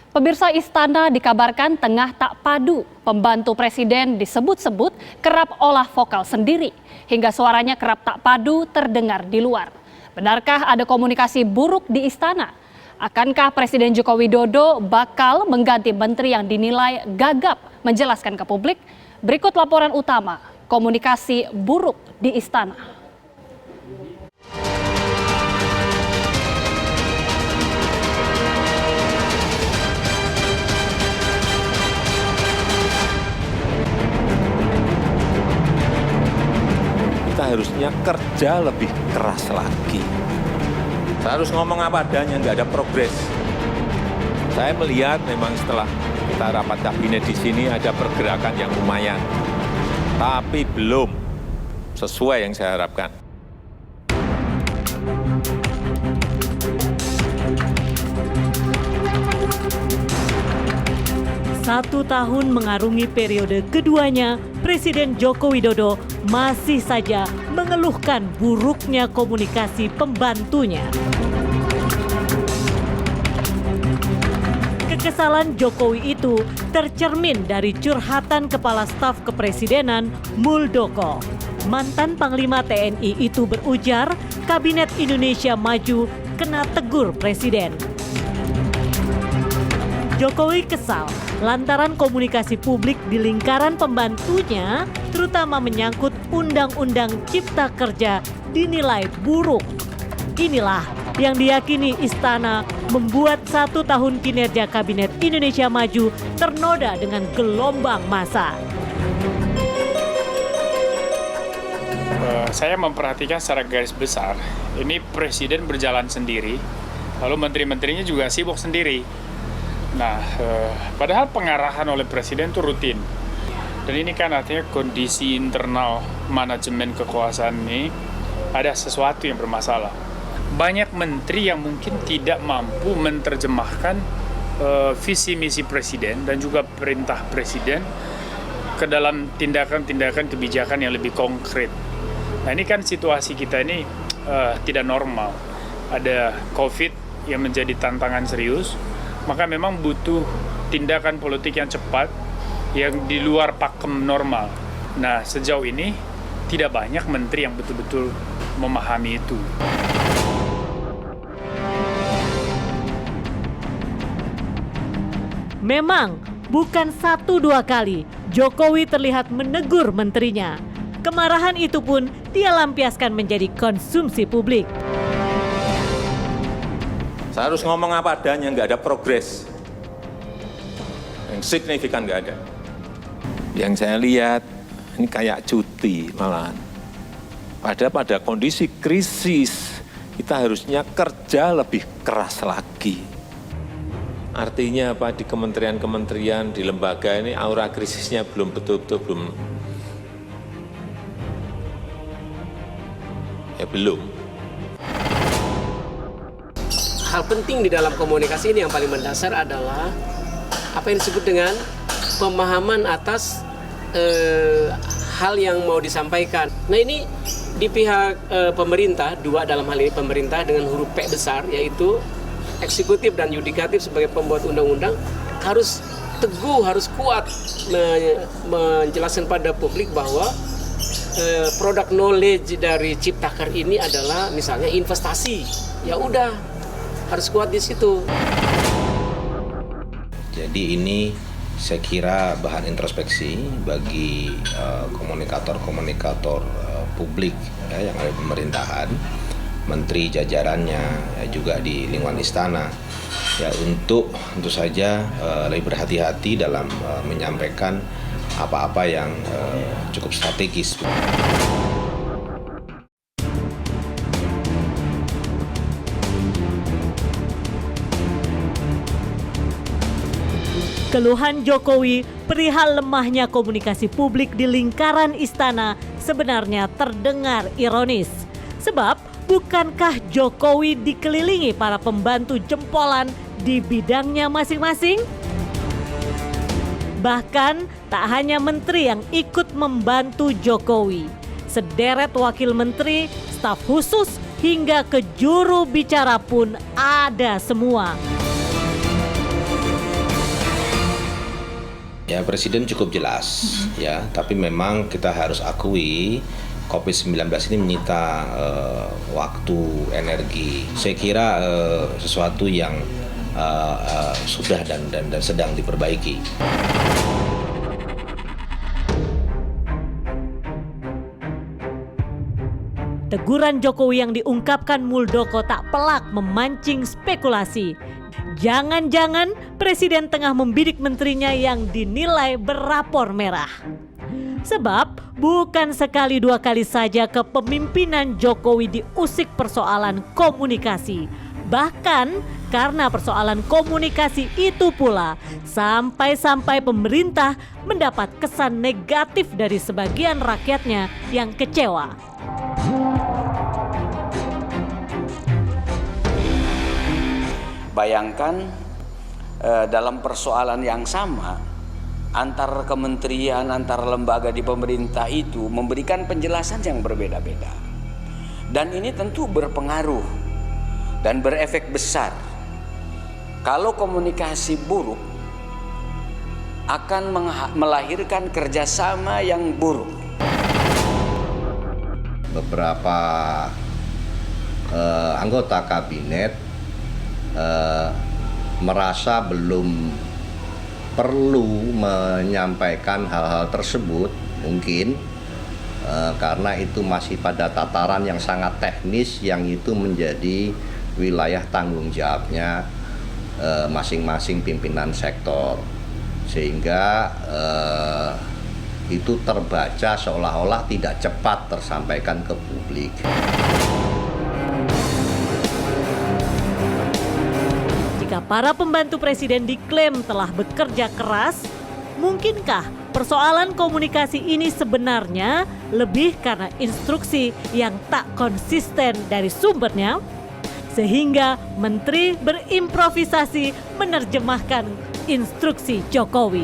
Pemirsa, Istana dikabarkan tengah tak padu. Pembantu presiden disebut-sebut kerap olah vokal sendiri, hingga suaranya kerap tak padu terdengar di luar. Benarkah ada komunikasi buruk di Istana? Akankah Presiden Joko Widodo bakal mengganti menteri yang dinilai gagap? Menjelaskan ke publik, berikut laporan utama komunikasi buruk di Istana. Kita harusnya kerja lebih keras lagi. Saya harus ngomong apa adanya, nggak ada progres. Saya melihat memang setelah kita rapat kabinet di sini ada pergerakan yang lumayan, tapi belum sesuai yang saya harapkan. Satu tahun mengarungi periode keduanya, Presiden Joko Widodo masih saja mengeluhkan buruknya komunikasi pembantunya. Kekesalan Jokowi itu tercermin dari curhatan Kepala Staf Kepresidenan Muldoko. Mantan Panglima TNI itu berujar, Kabinet Indonesia Maju kena tegur Presiden. Jokowi kesal lantaran komunikasi publik di lingkaran pembantunya, terutama menyangkut Undang-Undang Cipta Kerja, dinilai buruk. Inilah yang diyakini Istana membuat 1 tahun kinerja Kabinet Indonesia Maju ternoda dengan gelombang massa. Saya memperhatikan secara garis besar, ini Presiden berjalan sendiri, lalu menteri-menterinya juga sibuk sendiri. Nah, padahal pengarahan oleh Presiden itu rutin. Dan ini kan artinya kondisi internal manajemen kekuasaan ini ada sesuatu yang bermasalah. Banyak menteri yang mungkin tidak mampu menerjemahkan visi misi Presiden dan juga perintah Presiden ke dalam tindakan-tindakan kebijakan yang lebih konkret. Nah, ini kan situasi kita ini tidak normal. Ada COVID yang menjadi tantangan serius, maka memang butuh tindakan politik yang cepat, yang di luar pakem normal. Nah, sejauh ini tidak banyak menteri yang betul-betul memahami itu. Memang bukan 1-2 kali Jokowi terlihat menegur menterinya. Kemarahan itu pun dia lampiaskan menjadi konsumsi publik. Saya harus ngomong apa adanya, nggak ada progres. Yang signifikan nggak ada. Yang saya lihat, ini kayak cuti malahan. Pada kondisi krisis, kita harusnya kerja lebih keras lagi. Artinya apa, di kementerian-kementerian, di lembaga ini aura krisisnya belum betul-betul belum. Hal penting di dalam komunikasi ini yang paling mendasar adalah apa yang disebut dengan pemahaman atas hal yang mau disampaikan. Nah, ini di pihak pemerintah, dua dalam hal ini pemerintah dengan huruf P besar, yaitu eksekutif dan yudikatif sebagai pembuat undang-undang, harus teguh, harus kuat menjelaskan pada publik bahwa produk knowledge dari Ciptaker ini adalah misalnya investasi. Ya udah, harus kuat di situ. Jadi ini saya kira bahan introspeksi bagi komunikator-komunikator publik ya, yang ada di pemerintahan, menteri jajarannya ya, juga di lingkungan istana ya, untuk tentu saja lebih berhati-hati dalam menyampaikan apa-apa yang cukup strategis. Keluhan Jokowi perihal lemahnya komunikasi publik di lingkaran istana sebenarnya terdengar ironis. Sebab bukankah Jokowi dikelilingi para pembantu jempolan di bidangnya masing-masing? Bahkan tak hanya menteri yang ikut membantu Jokowi. Sederet wakil menteri, staf khusus, hingga ke juru bicara pun ada semua. Ya, Presiden cukup jelas ya, tapi memang kita harus akui COVID-19 ini menyita waktu, energi. Saya kira sesuatu yang sudah dan sedang diperbaiki. Teguran Jokowi yang diungkapkan Muldoko tak pelak memancing spekulasi. Jangan-jangan Presiden tengah membidik menterinya yang dinilai berrapor merah. Sebab bukan sekali dua kali saja kepemimpinan Jokowi diusik persoalan komunikasi. Bahkan karena persoalan komunikasi itu pula sampai-sampai pemerintah mendapat kesan negatif dari sebagian rakyatnya yang kecewa. Bayangkan dalam persoalan yang sama antar kementerian, antar lembaga di pemerintah itu memberikan penjelasan yang berbeda-beda. Dan ini tentu berpengaruh dan berefek besar. Kalau komunikasi buruk akan melahirkan kerjasama yang buruk. Beberapa anggota kabinet merasa belum perlu menyampaikan hal-hal tersebut, mungkin karena itu masih pada tataran yang sangat teknis yang itu menjadi wilayah tanggung jawabnya masing-masing pimpinan sektor, sehingga itu terbaca seolah-olah tidak cepat tersampaikan ke publik. Jika para pembantu presiden diklaim telah bekerja keras, mungkinkah persoalan komunikasi ini sebenarnya lebih karena instruksi yang tak konsisten dari sumbernya? Sehingga menteri berimprovisasi menerjemahkan instruksi Jokowi.